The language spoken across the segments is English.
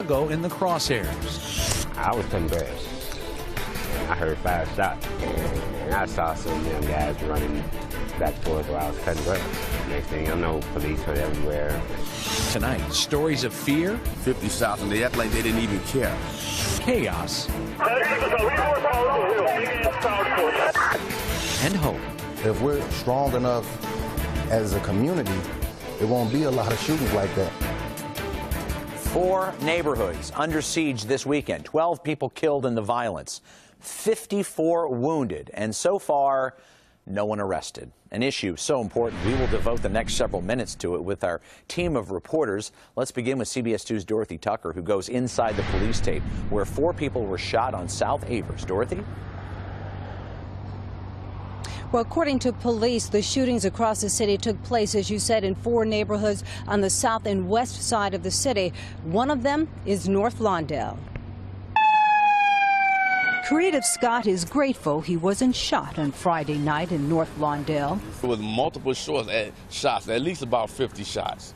Go in the crosshairs. I was cutting grass. I heard 5 shots, and I saw some of them guys running back towards where I was cutting grass. Next thing I know, police were everywhere. Tonight, stories of fear, 50 shots, and they act like they didn't even care. chaos, and hope. If we're strong enough as a community, it won't be a lot of shootings like that. 4 neighborhoods under siege this weekend. 12 people killed in the violence, 54 wounded, and so far, no one arrested. An issue so important, we will devote the next several minutes to it with our team of reporters. Let's begin with CBS 2's Dorothy Tucker, who goes inside the police tape where 4 people were shot on South Avers. Dorothy? Well, according to police, the shootings across the city took place, as you said, in 4 neighborhoods on the south and west side of the city. One of them is North Lawndale. Creative Scott is grateful he wasn't shot on Friday night in North Lawndale. There was multiple shots, at least about 50 shots.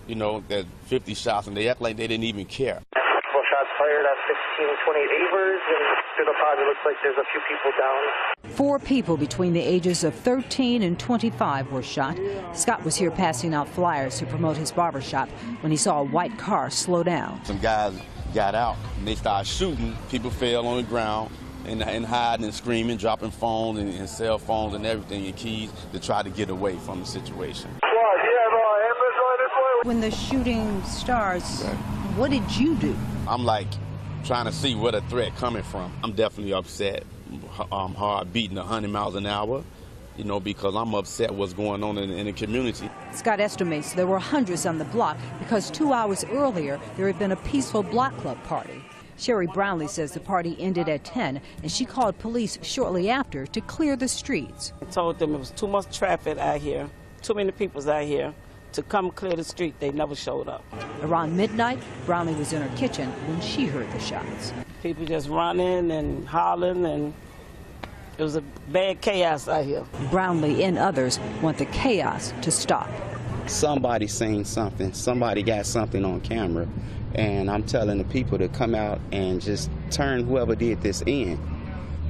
You know, that 50 shots, and they act like they didn't even care. Shots fired at 1528 Avers, and through the pod it looks like there's a few people down. 4 people between the ages of 13 and 25 were shot. Scott was here passing out flyers to promote his barbershop when he saw a white car slow down. Some guys got out, and they started shooting. People fell on the ground and hiding and screaming, dropping phones and cell phones and everything and keys to try to get away from the situation. When the shooting starts, what did you do? I'm like trying to see where the threat coming from. I'm definitely upset. Hard beating 100 miles an hour, you know, because I'm upset what's going on in the community. Scott estimates there were hundreds on the block because 2 hours earlier there had been a peaceful block club party. Sherry Brownlee says the party ended at 10, and she called police shortly after to clear the streets. I told them it was too much traffic out here, too many people out here to come clear the street. They never showed up. Around midnight, Brownlee was in her kitchen when she heard the shots. People just running and hollering, and it was a bad chaos out here. Brownlee and others want the chaos to stop. Somebody seen something, somebody got something on camera, and I'm telling the people to come out and just turn whoever did this in.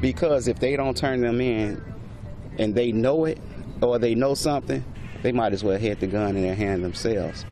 Because if they don't turn them in and they know it or they know something, they might as well hit the gun in their hand themselves.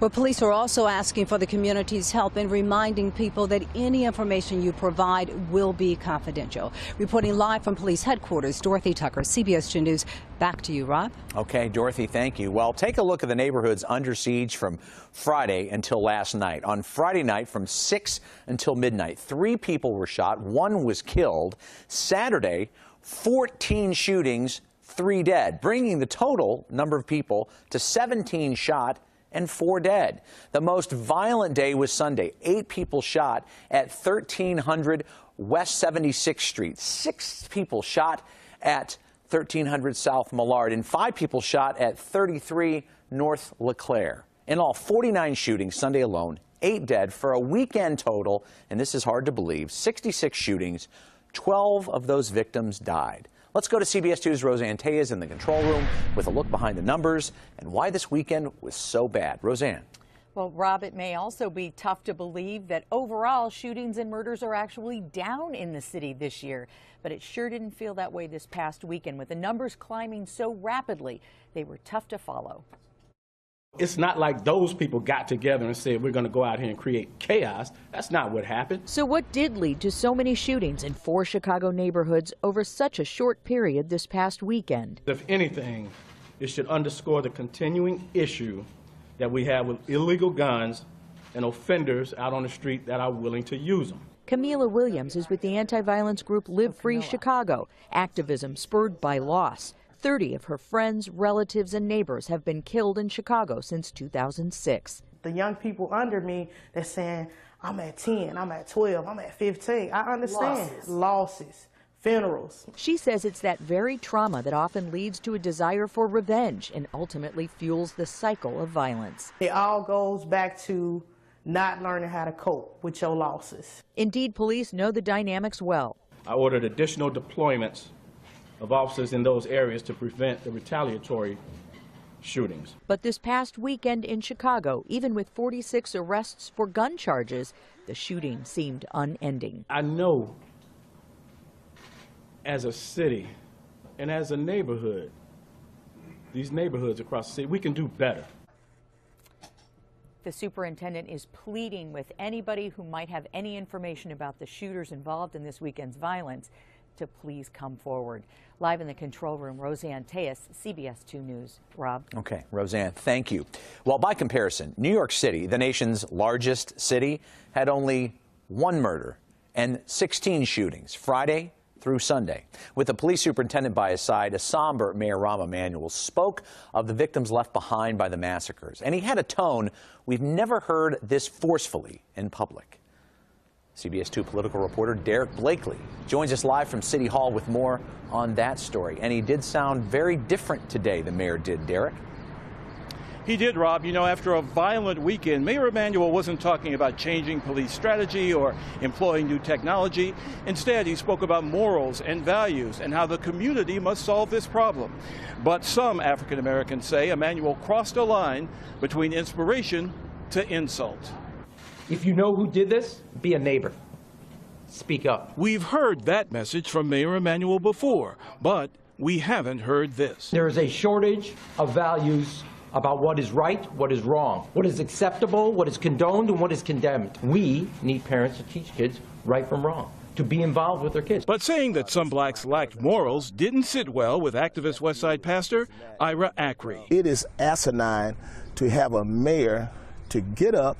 Well, police are also asking for the community's help in reminding people that any information you provide will be confidential. Reporting live from police headquarters, Dorothy Tucker, CBS 2 News. Back to you, Rob. Okay, Dorothy, thank you. Well, take a look at the neighborhoods under siege from Friday until last night. On Friday night, from 6 until midnight, 3 people were shot, 1 was killed. Saturday, 14 shootings, 3 dead, bringing the total number of people to 17 shot and 4 dead. The most violent day was Sunday. 8 people shot at 1300 West 76th Street. 6 people shot at 1300 South Millard, and 5 people shot at 33 North LeClaire. In all, 49 shootings Sunday alone, 8 dead for a weekend total, and this is hard to believe, 66 shootings. 12 of those victims died. Let's go to CBS 2's Roseanne Tellez in the control room with a look behind the numbers and why this weekend was so bad. Roseanne. Well, Rob, it may also be tough to believe that overall shootings and murders are actually down in the city this year. But it sure didn't feel that way this past weekend, with the numbers climbing so rapidly. They were tough to follow. It's not like those people got together and said, we're going to go out here and create chaos. That's not what happened. So what did lead to so many shootings in 4 Chicago neighborhoods over such a short period this past weekend? If anything, it should underscore the continuing issue that we have with illegal guns and offenders out on the street that are willing to use them. Camila Williams is with the anti-violence group Live Free Chicago, activism spurred by loss. 30 of her friends, relatives, and neighbors have been killed in Chicago since 2006. The young people under me, they're saying, I'm at 10, I'm at 12, I'm at 15. I understand. Losses, funerals. She says it's that very trauma that often leads to a desire for revenge and ultimately fuels the cycle of violence. It all goes back to not learning how to cope with your losses. Indeed, police know the dynamics well. I ordered additional deployments of officers in those areas to prevent the retaliatory shootings. But this past weekend in Chicago, even with 46 arrests for gun charges, the shooting seemed unending. I know as a city and as a neighborhood, these neighborhoods across the city, we can do better. The superintendent is pleading with anybody who might have any information about the shooters involved in this weekend's violence to please come forward. Live in the control room, Roseanne Tejas, CBS 2 News. Rob. Okay, Roseanne, thank you. Well, by comparison, New York City, the nation's largest city, had only 1 murder and 16 shootings Friday through Sunday. With the police superintendent by his side, a somber Mayor Rahm Emanuel spoke of the victims left behind by the massacres. And he had a tone we've never heard this forcefully in public. CBS 2 political reporter Derek Blakely joins us live from City Hall with more on that story. And he did sound very different today, the mayor did, Derek. He did, Rob. You know, after a violent weekend, Mayor Emanuel wasn't talking about changing police strategy or employing new technology. Instead, he spoke about morals and values and how the community must solve this problem. But some African Americans say Emanuel crossed a line between inspiration to insult. If you know who did this, be a neighbor. Speak up. We've heard that message from Mayor Emanuel before, but we haven't heard this. There is a shortage of values about what is right, what is wrong, what is acceptable, what is condoned, and what is condemned. We need parents to teach kids right from wrong, to be involved with their kids. But saying that some blacks lacked morals didn't sit well with activist Westside pastor Ira Ackrey. It is asinine to have a mayor to get up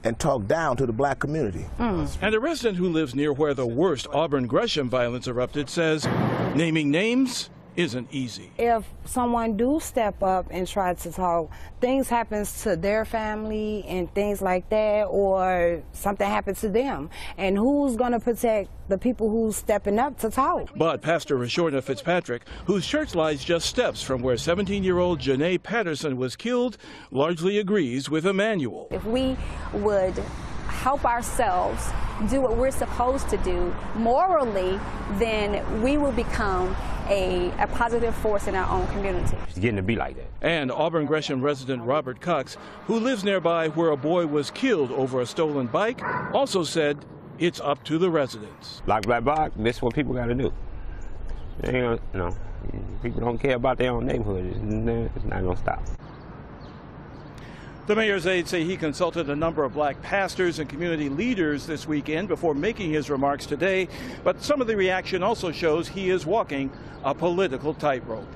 and talk down to the black community. And a resident who lives near where the worst Auburn Gresham violence erupted says naming names isn't easy. If someone do step up and try to talk, things happens to their family and things like that, or something happens to them. And who's going to protect the people who's stepping up to talk? But Pastor Rashorna Fitzpatrick, whose church lies just steps from where 17-year-old Janae Patterson was killed, largely agrees with Emanuel. If we would help ourselves do what we're supposed to do morally, then we will become a positive force in our own community. It's getting to be like that. And Auburn Gresham resident Robert Cox, who lives nearby where a boy was killed over a stolen bike, also said it's up to the residents. Block, this is what people got to do. They ain't, you know, people don't care about their own neighborhood. It's not going to stop. The mayor's aides say he consulted a number of black pastors and community leaders this weekend before making his remarks today, but some of the reaction also shows he is walking a political tightrope.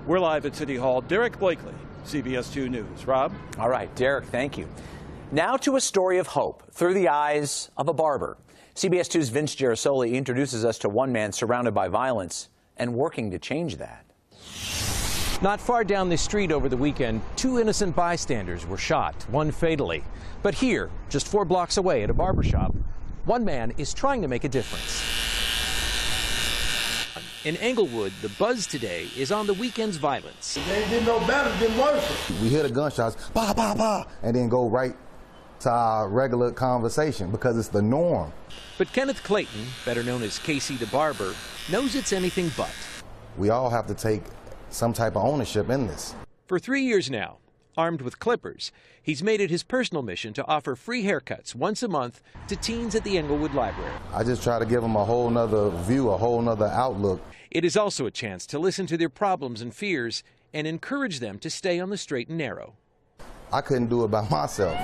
We're live at City Hall. Derek Blakely, CBS 2 News. Rob? All right, Derek, thank you. Now to a story of hope through the eyes of a barber. CBS 2's Vince Gerasoli introduces us to one man surrounded by violence and working to change that. Not far down the street over the weekend, 2 innocent bystanders were shot, one fatally. But here, just 4 blocks away at a barbershop, one man is trying to make a difference. In Englewood, the buzz today is on the weekend's violence. They did no better than worse. We hear the gunshots, bah, bah, bah, and then go right to our regular conversation because it's the norm. But Kenneth Clayton, better known as Casey the Barber, knows it's anything but. We all have to take some type of ownership in this. For 3 years now, armed with clippers, he's made it his personal mission to offer free haircuts once a month to teens at the Englewood Library. I just try to give them a whole nother view, a whole nother outlook. It is also a chance to listen to their problems and fears and encourage them to stay on the straight and narrow. I couldn't do it by myself.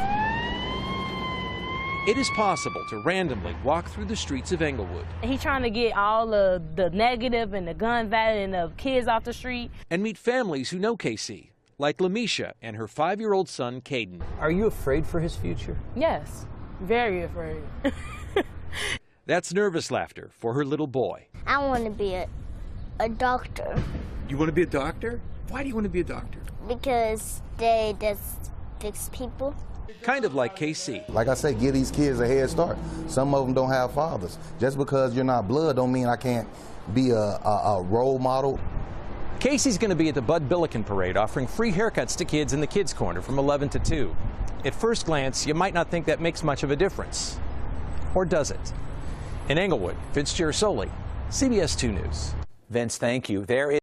It is possible to randomly walk through the streets of Englewood. He's trying to get all of the negative and the gun violence and the kids off the street. And meet families who know KC, like Lamisha and her 5-year-old son, Caden. Are you afraid for his future? Yes, very afraid. That's nervous laughter for her little boy. I want to be a doctor. You want to be a doctor? Why do you want to be a doctor? Because they just fix people. Kind of like KC. Like I say, give these kids a head start. Some of them don't have fathers. Just because you're not blood don't mean I can't be a role model. Casey's going to be at the Bud Billiken Parade offering free haircuts to kids in the Kids Corner from 11 to 2. At first glance, you might not think that makes much of a difference. Or does it? In Englewood, Vince Gerasoli, CBS 2 News. Vince, thank you. There is